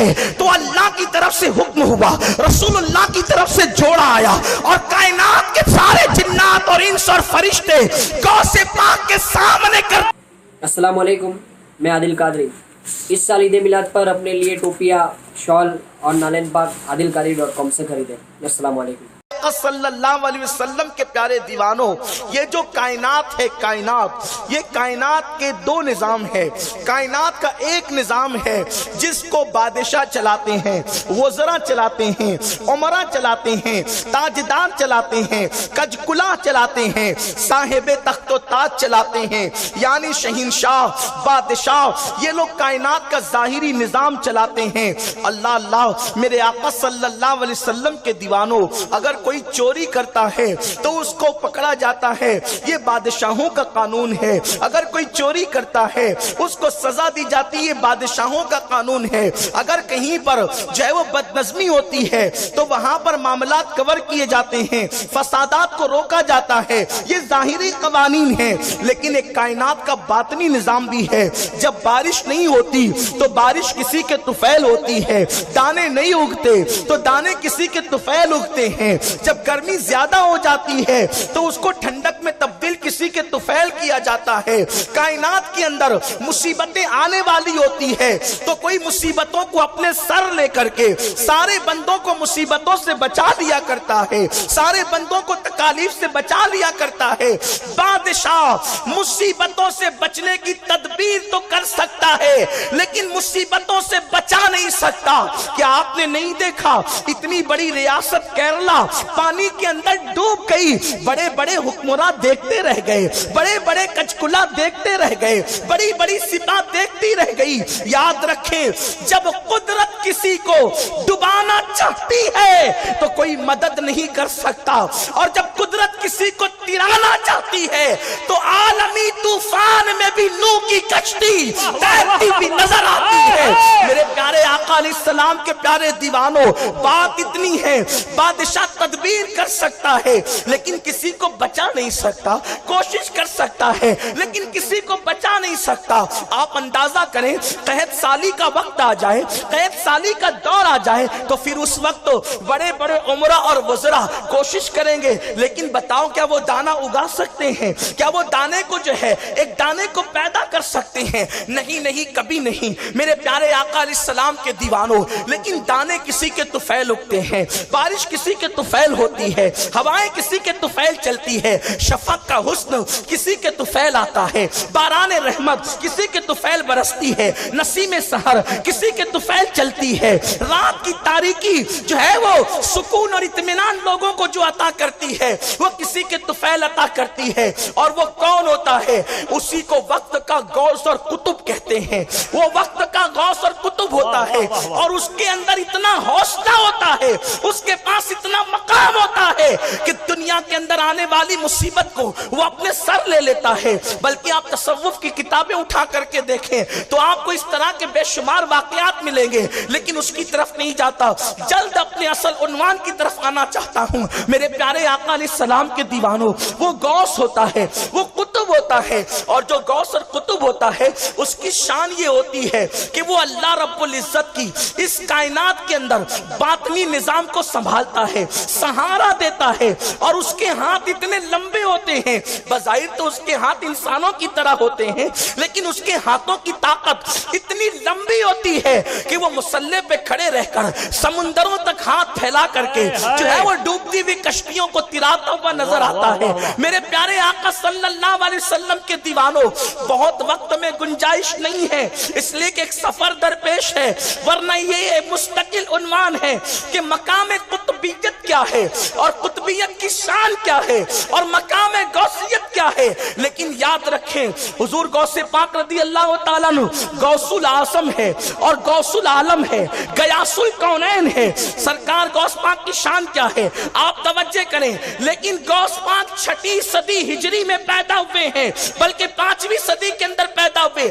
ہے تو اللہ کی طرف سے حکم ہوا، رسول اللہ کی طرف سے جوڑا آیا، اور کائنات کے سارے جنات اور انس اور فرشتے غوث پاک کے سامنے کر۔ السلام علیکم، میں عادل قادری۔ اس سال عید میلاد پر اپنے لیے ٹوپیاں، شال اور نالین پاک عادلقادری.com سے خریدیں۔ السلام علیکم۔ صلی اللہ علیہ وسلم کے پیارے دیوانوں، یہ جو کائنات ہے، کائنات، یہ کائنات کے دو نظام ہے۔ کائنات کا ایک نظام ہے جس کو بادشاہ چلاتے ہیں، وزراء چلاتے ہیں، عمرہ چلاتے ہیں، تاجدار چلاتے ہیں، کجکلا چلاتے ہیں، صاحب تخت و تاج چلاتے ہیں، یعنی شہنشاہ، بادشاہ، یہ لوگ کائنات کا ظاہری نظام چلاتے ہیں۔ اللہ اللہ، میرے آقا صلی اللہ علیہ وسلم کے دیوانوں، اگر کوئی چوری کرتا ہے تو اس کو پکڑا جاتا ہے، یہ بادشاہوں کا قانون ہے۔ اگر کوئی چوری کرتا ہے اس کو سزا دی جاتی ہے، یہ بادشاہوں کا قانون ہے۔ اگر کہیں پر جو ہے وہ بدنظمی ہوتی ہے تو وہاں پر معاملات کور کیے جاتے ہیں، فسادات کو روکا جاتا ہے، یہ ظاہری قوانین ہیں۔ لیکن ایک کائنات کا باطنی نظام بھی ہے۔ جب بارش نہیں ہوتی تو بارش کسی کے طفیل ہوتی ہے، دانے نہیں اگتے تو دانے کسی کے طفیل اگتے ہیں۔ جب گرمی زیادہ ہو جاتی ہے تو اس کو ٹھنڈک میں تبدیل کسی کے طفیل کیا جاتا ہے۔ کائنات کے اندر مصیبتیں آنے والی ہوتی ہے تو کوئی مصیبتوں کو اپنے سر لے کر کے سارے بندوں کو مصیبتوں سے بچا لیا کرتا ہے، سارے بندوں کو تکالیف سے بچا لیا کرتا ہے۔ بادشاہ مصیبتوں سے بچنے کی تدبیر تو کر سکتا ہے لیکن مصیبتوں سے بچا نہیں سکتا۔ کیا آپ نے نہیں دیکھا اتنی بڑی ریاست کیرلا پانی کے اندر ڈوب گئی، بڑے بڑے حکمراں دیکھتے رہ گئے، بڑے بڑے کچکلا دیکھتے رہ گئے، بڑی بڑی سپاہ دیکھتی رہ گئی۔ یاد رکھیں، جب قدرت کسی کو ڈبانا چاہتی ہے تو کوئی مدد نہیں کر سکتا، اور جب قدرت کسی کو ترانا چاہتی ہے تو عالمی طوفان میں بھی نوح کی کشتی تیرتی بھی نظر آتی ہے۔ میرے پیارے آقا علیہ السلام کے پیارے دیوانوں، بات اتنی ہے، بادشاہ تدبیر کر سکتا ہے لیکن کسی کو بچا نہیں سکتا، کوشش کر سکتا ہے لیکن کسی کو بچا نہیں سکتا۔ آپ اندازہ کریں، قحط سالی کا وقت آ جائے، قحط سالی کا دور آ جائے تو پھر اس وقت بڑے بڑے عمرہ اور وزراء کوشش کریں گے، لیکن بتاؤ کیا وہ دانا اگا سکتے ہیں؟ کیا وہ دانے کو جو ہے ایک دانے کو پیدا کر سکتے ہیں؟ نہیں نہیں، کبھی نہیں میرے پیارے آقا علیہ السلام کے دیوانوں۔ لیکن دانے کسی کے طفیل اگتے ہیں، بارش کسی کے طفیل ہوتی ہے، ہوائیں کسی کے طفیل چلتی ہے، شفق کا حسن کسی کے طفیل آتا ہے، باران رحمت کسی کے طفیل برستی ہے، نسیم سحر کسی کے طفیل چلتی ہے، رات کی تاریکی جو ہے وہ سکون اور اطمینان لوگوں کو جو عطا کرتی ہے وہ کسی کے طفیل عطا کرتی ہے۔ اور وہ کون ہوتا ہے؟ اسی کو وقت کا غوث اور قطب کہتے ہیں۔ وہ وقت کا غوث اور قطب ہوتا ہے اور اس کے اندر اتنا حوصلہ ہوتا ہے، اس کے پاس اتنا مقام ہوتا ہے کہ دنیا کے اندر آنے والی مصیبت کو وہ اپنے سر لے لیتا ہے۔ بلکہ آپ تصوف کی کتابیں اٹھا کر کے دیکھیں تو آپ کو اس طرح کے بے شمار واقعات ملیں گے، لیکن اس کی طرف نہیں جاتا۔ جلد اپنے اصل عنوان کی طرف آنا چاہتا ہوں۔ میرے پیارے آقا علیہ السلام کے دیوانوں، وہ غوث ہوتا ہے، وہ قطب ہوتا ہے، اور جو غوث اور قطب ہوتا ہے اس کی شان یہ ہوتی ہے کہ وہ اللہ رب العزت کی اس کائنات کے اندر باطنی نظام کو سنبھالتا ہے، سہارا دیتا ہے، اور اس کے ہاتھ اتنے لمبے ہوتے ہیں، بظاہر تو اس کے ہاتھ انسانوں کی طرح ہوتے ہیں لیکن اس کے ہاتھوں کی طاقت اتنی لمبی ہوتی ہے کہ وہ مسلح پہ کھڑے رہ کر سمندروں تک ہاتھ پھیلا کر کے جو ہے وہ ڈوبتی ہوئی کشتیوں کو تراتا ہوا نظر آتا ہے۔ میرے پیارے آقا صلی اللہ علیہ وسلم کے دیوانوں، بہت وقت میں گنجائش نہیں ہے اس لیے کہ ایک سفر درپیش ہے، ورنہ یہ مستقل عنوان ہے کہ مقام قطبیت کیا ہے اور قطبیت کی شان کیا ہے اور مقام غوثیت کیا ہے۔ لیکن یاد رکھیں، حضور غوث پاک رضی اللہ تعالیٰ عنہ غوث العظم ہے اور غوث العالم ہے، غیاث الکونین ہے۔ سرکار غوث پاک کی شان کیا ہے آپ توجہ کریں۔ لیکن غوث پاک 6 صدی ہجری میں پیدا ہوئے ہیں، بلکہ 5ویں صدی کے اندر پیدا ہوئے،